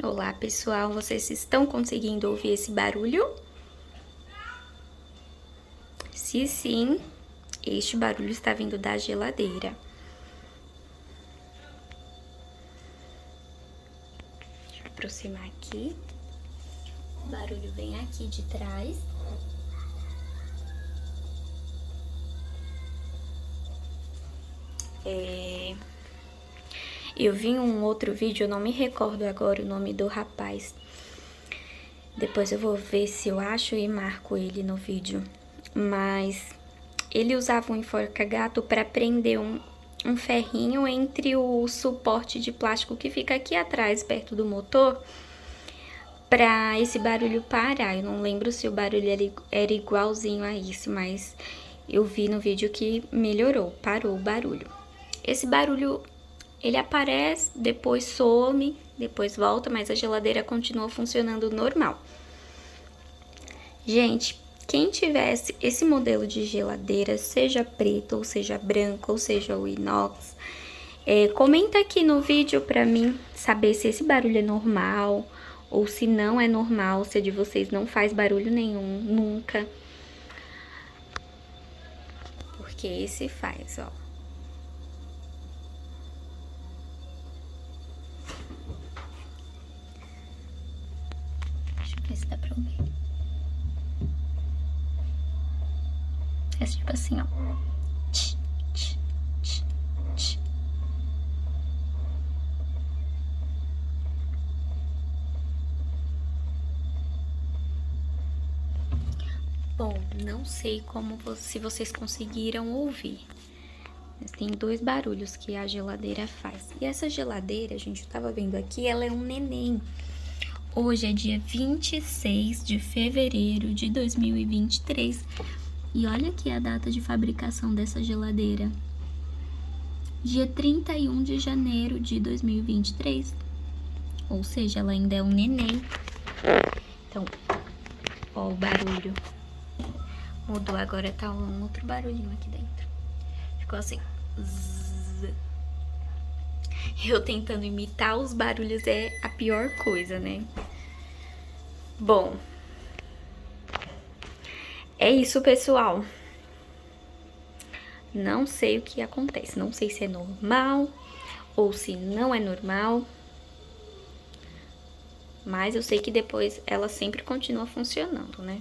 Olá, pessoal, vocês estão conseguindo ouvir esse barulho? Se sim, este barulho está vindo da geladeira. Deixa eu aproximar aqui. O barulho vem aqui de trás. Eu vi um outro vídeo, eu não me recordo agora o nome do rapaz. Depois eu vou ver se eu acho e marco ele no vídeo. Mas ele usava um enforca-gato para prender um ferrinho entre o suporte de plástico que fica aqui atrás, perto do motor, para esse barulho parar. Eu não lembro se o barulho era igualzinho a esse, mas eu vi no vídeo que melhorou, parou o barulho. Esse barulho, ele aparece, depois some, depois volta, mas a geladeira continua funcionando normal. Gente, quem tivesse esse modelo de geladeira, seja preto, ou seja branco, ou seja o inox, comenta aqui no vídeo pra mim saber se esse barulho é normal, ou se não é normal, se a de vocês não faz barulho nenhum, nunca. Porque esse faz, ó. Deixa eu ver se dá pra ouvir. É tipo assim, ó. Bom, não sei se vocês conseguiram ouvir. Mas tem dois barulhos que a geladeira faz. E essa geladeira, gente, eu tava vendo aqui, ela é um neném. Hoje é dia 26 de fevereiro de 2023. E olha aqui a data de fabricação dessa geladeira. Dia 31 de janeiro de 2023. Ou seja, ela ainda é um neném. Então, ó o barulho. Mudou, agora tá um outro barulhinho aqui dentro. Ficou assim. Zzz. Eu tentando imitar os barulhos é a pior coisa, né? Bom, é isso, pessoal. Não sei o que acontece. Não sei se é normal ou se não é normal. Mas eu sei que depois ela sempre continua funcionando, né?